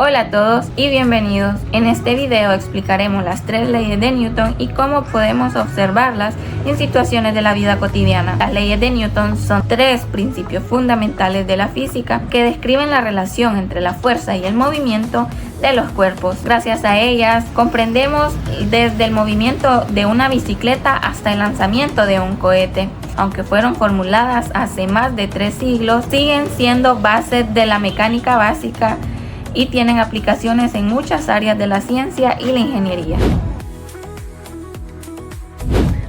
Hola a todos y bienvenidos. En este video explicaremos las 3 leyes de Newton y cómo podemos observarlas en situaciones de la vida cotidiana. Las leyes de Newton son 3 principios fundamentales de la física que describen la relación entre la fuerza y el movimiento de los cuerpos. Gracias a ellas comprendemos desde el movimiento de una bicicleta hasta el lanzamiento de un cohete. Aunque fueron formuladas hace más de 3 siglos, siguen siendo bases de la mecánica básica y tienen aplicaciones en muchas áreas de la ciencia y la ingeniería.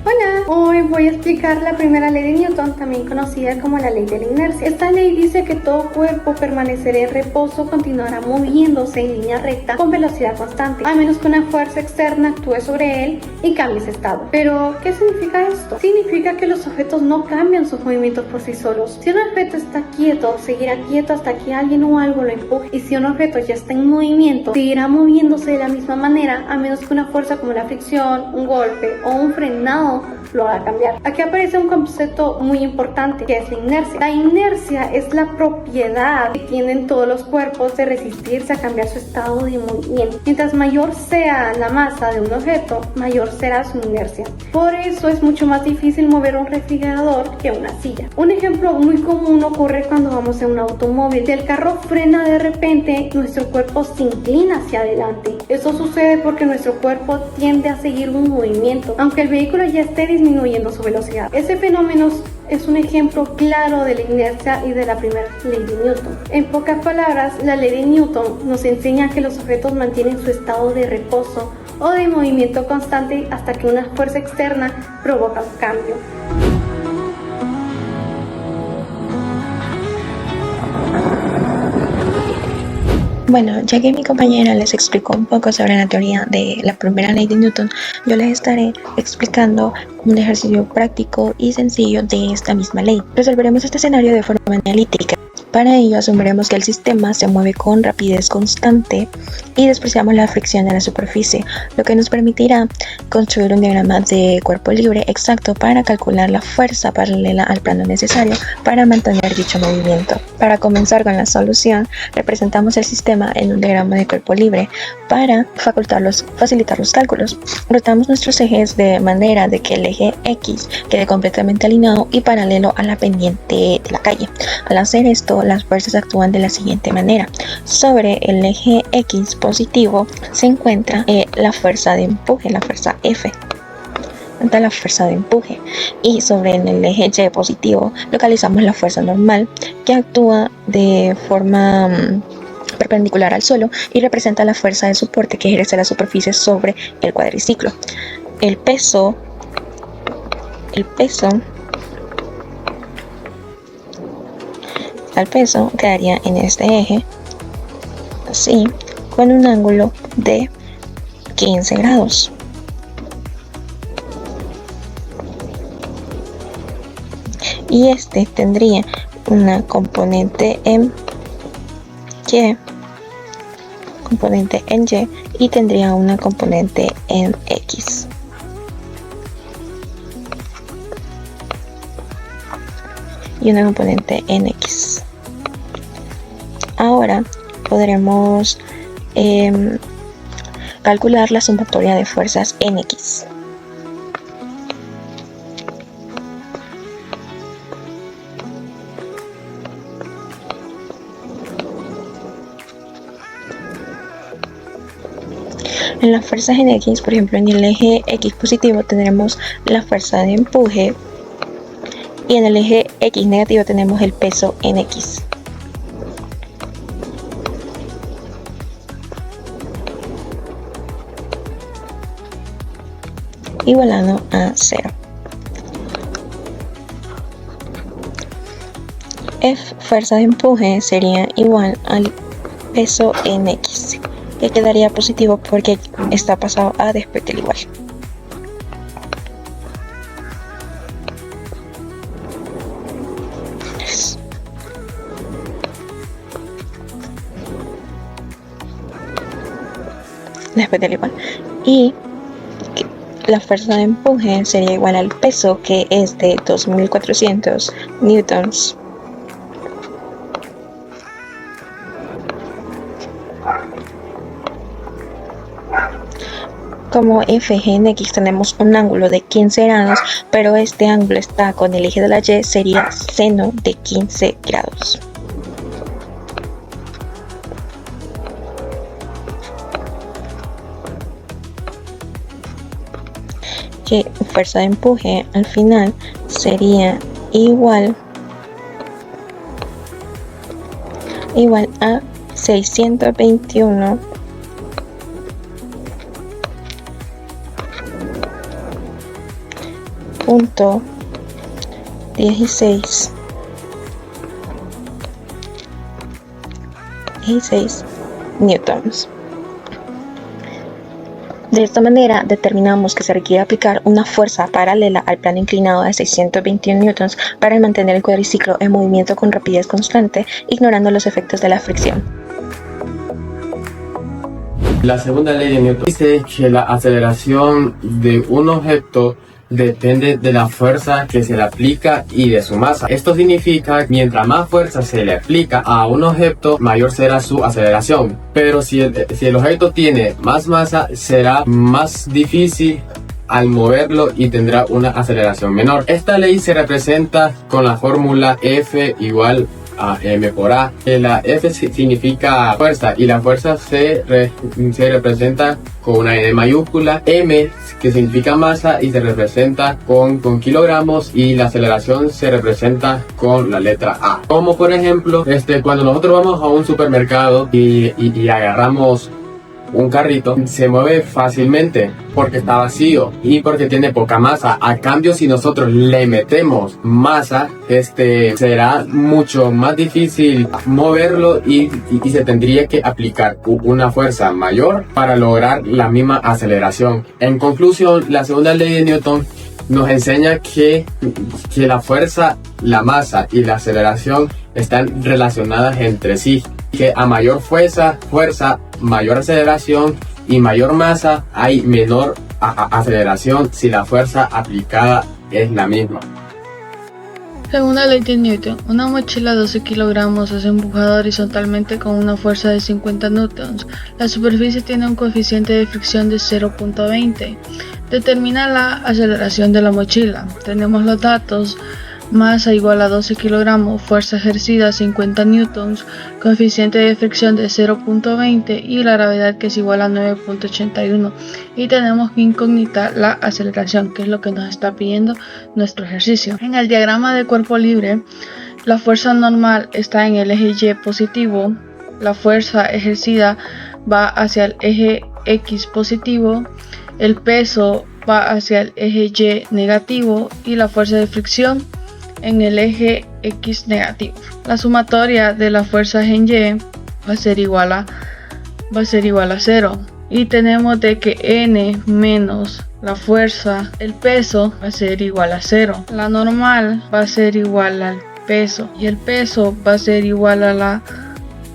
Hola, hoy voy a explicar la primera ley de Newton, también conocida como la ley de la inercia. Esta ley dice que todo cuerpo permanecerá en reposo, continuará moviéndose en línea recta con velocidad constante, a menos que una fuerza externa actúe sobre él y cambie ese estado. Pero, ¿qué significa esto? Significa que los objetos no cambian sus movimientos por sí solos. Si un objeto está quieto, seguirá quieto hasta que alguien o algo lo empuje. Y si un objeto ya está en movimiento, seguirá moviéndose de la misma manera, a menos que una fuerza como la fricción, un golpe o un frenado lo haga cambiar. Aquí aparece un concepto muy importante, que es la inercia. La inercia es la propiedad que tienen todos los cuerpos de resistirse a cambiar su estado de movimiento. Mientras mayor sea la masa de un objeto, mayor será su inercia. Por eso es mucho más difícil mover un refrigerador que una silla. Un ejemplo muy común ocurre cuando vamos en un automóvil. Si el carro frena de repente, nuestro cuerpo se inclina hacia adelante. Eso sucede porque nuestro cuerpo tiende a seguir un movimiento, aunque el vehículo ya esté disminuyendo su velocidad. Ese fenómeno es un ejemplo claro de la inercia y de la primera ley de Newton. En pocas palabras, la ley de Newton nos enseña que los objetos mantienen su estado de reposo o de movimiento constante hasta que una fuerza externa provoca un cambio. Bueno, ya que mi compañera les explicó un poco sobre la teoría de la primera ley de Newton, yo les estaré explicando un ejercicio práctico y sencillo de esta misma ley. Resolveremos este escenario de forma analítica. Para ello asumiremos que el sistema se mueve con rapidez constante y despreciamos la fricción de la superficie, lo que nos permitirá construir un diagrama de cuerpo libre exacto para calcular la fuerza paralela al plano necesario para mantener dicho movimiento. Para comenzar con la solución, representamos el sistema en un diagrama de cuerpo libre para facilitar los cálculos. Rotamos nuestros ejes de manera de que el eje X quede completamente alineado y paralelo a la pendiente de la calle. Al hacer esto, las fuerzas actúan de la siguiente manera. Sobre el eje X positivo se encuentra la fuerza de empuje, la fuerza F. La fuerza de empuje, y sobre el eje Y positivo localizamos la fuerza normal, que actúa de forma perpendicular al suelo y representa la fuerza de soporte que ejerce la superficie sobre el cuadriciclo. El peso quedaría en este eje, así, con un ángulo de 15 grados. Y este tendría una componente en Y, y tendría una componente en X. Y una componente en X. Ahora podremos calcular la sumatoria de fuerzas en X. En las fuerzas en X, por ejemplo, en el eje X positivo tendremos la fuerza de empuje y en el eje X negativo tenemos el peso en X. Igualado a 0. F, fuerza de empuje, sería igual al peso en X, que quedaría positivo porque está pasado a después del igual. Después del igual. Y la fuerza de empuje sería igual al peso, que es de 2400 newtons. Como FG en X tenemos un ángulo de 15 grados, pero este ángulo está con el eje de la Y, sería seno de 15 grados. Que fuerza de empuje al final sería igual a 621.16 newtons. De esta manera determinamos que se requiere aplicar una fuerza paralela al plano inclinado de 621 newtons para mantener el cuadriciclo en movimiento con rapidez constante, ignorando los efectos de la fricción. La segunda ley de Newton dice que la aceleración de un objeto depende de la fuerza que se le aplica y de su masa. Esto significa que mientras más fuerza se le aplica a un objeto, mayor será su aceleración. Pero si el objeto tiene más masa, será más difícil al moverlo y tendrá una aceleración menor. Esta ley se representa con la fórmula F igual a m por a. La F significa fuerza y la fuerza se representa con una N mayúscula, M que significa masa y se representa con kilogramos, y la aceleración se representa con la letra A. Como por ejemplo, cuando nosotros vamos a un supermercado y agarramos un carrito, se mueve fácilmente porque está vacío y porque tiene poca masa. A cambio, si nosotros le metemos masa, será mucho más difícil moverlo y se tendría que aplicar una fuerza mayor para lograr la misma aceleración. En conclusión, la segunda ley de Newton nos enseña que la fuerza, la masa y la aceleración están relacionadas entre sí, que a mayor fuerza, mayor aceleración, y mayor masa hay menor aceleración si la fuerza aplicada es la misma. Según la ley de Newton, una mochila de 12 kilogramos es empujada horizontalmente con una fuerza de 50 newtons. La superficie tiene un coeficiente de fricción de 0.20. Determina la aceleración de la mochila. Tenemos los datos: masa igual a 12 kilogramos, fuerza ejercida 50 newtons, coeficiente de fricción de 0.20 y la gravedad, que es igual a 9.81. Y tenemos que incógnita la aceleración, que es lo que nos está pidiendo nuestro ejercicio. En el diagrama de cuerpo libre, la fuerza normal está en el eje Y positivo, la fuerza ejercida va hacia el eje X positivo, el peso va hacia el eje Y negativo y la fuerza de fricción en el eje X negativo. La sumatoria de las fuerzas en Y va a ser igual a 0, y tenemos de que N menos la fuerza, el peso, va a ser igual a 0. La normal va a ser igual al peso y el peso va a ser igual a la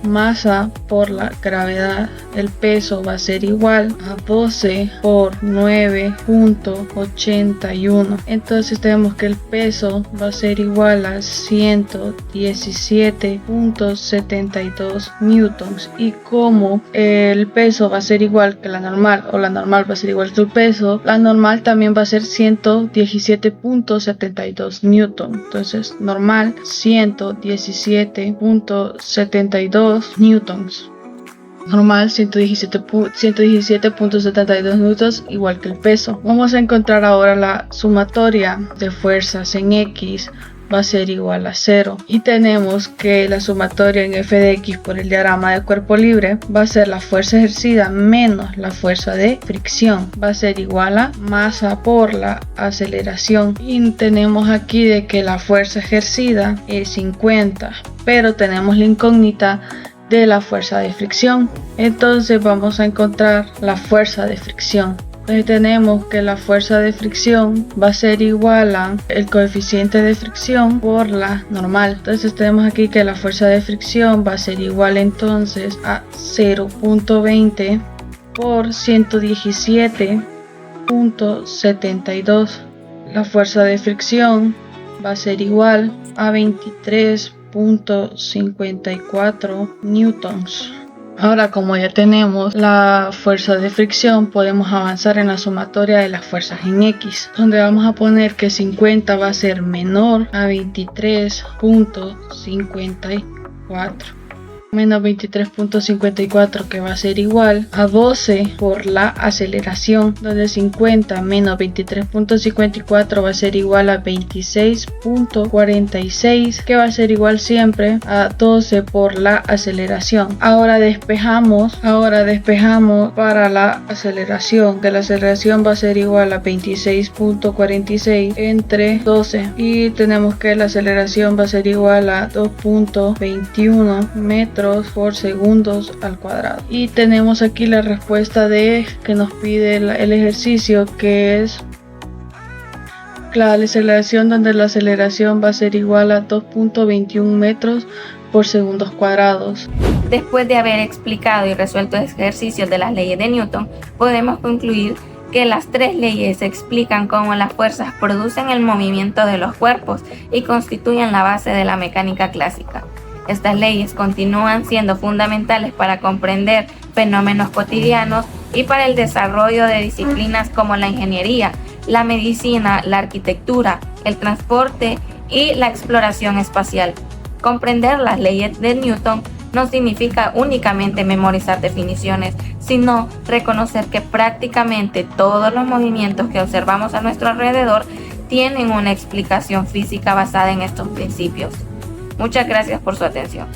masa por la gravedad. El peso va a ser igual a 12 por 9.81. Entonces tenemos que el peso va a ser igual a 117.72 newtons, y como el peso va a ser igual que la normal, o la normal va a ser igual que el peso, la normal también va a ser 117.72 newtons. Entonces normal 117.72 newtons. Normal 117.72 newtons, igual que el peso. Vamos a encontrar ahora la sumatoria de fuerzas en X. Va a ser igual a 0, y tenemos que la sumatoria en f de x por el diagrama de cuerpo libre va a ser la fuerza ejercida menos la fuerza de fricción, va a ser igual a masa por la aceleración. Y tenemos aquí de que la fuerza ejercida es 50, pero tenemos la incógnita de la fuerza de fricción. Entonces vamos a encontrar la fuerza de fricción. Entonces tenemos que la fuerza de fricción va a ser igual a el coeficiente de fricción por la normal. Entonces tenemos aquí que la fuerza de fricción va a ser igual entonces a 0.20 por 117.72. La fuerza de fricción va a ser igual a 23.54 newtons. Ahora, como ya tenemos la fuerza de fricción, podemos avanzar en la sumatoria de las fuerzas en X, donde vamos a poner que 50 va a ser menor a 23.54. Menos 23.54, que va a ser igual a 12 por la aceleración, donde 50 menos 23.54 va a ser igual a 26.46, que va a ser igual siempre a 12 por la aceleración. Ahora despejamos para la aceleración, que la aceleración va a ser igual a 26.46 entre 12, y tenemos que la aceleración va a ser igual a 2.21 metros por segundos al cuadrado. Y tenemos aquí la respuesta de que nos pide el ejercicio, que es la aceleración, donde la aceleración va a ser igual a 2.21 metros por segundos cuadrados. Después de haber explicado y resuelto ejercicios de las leyes de Newton, podemos concluir que las tres leyes explican cómo las fuerzas producen el movimiento de los cuerpos y constituyen la base de la mecánica clásica. Estas leyes continúan siendo fundamentales para comprender fenómenos cotidianos y para el desarrollo de disciplinas como la ingeniería, la medicina, la arquitectura, el transporte y la exploración espacial. Comprender las leyes de Newton no significa únicamente memorizar definiciones, sino reconocer que prácticamente todos los movimientos que observamos a nuestro alrededor tienen una explicación física basada en estos principios. Muchas gracias por su atención.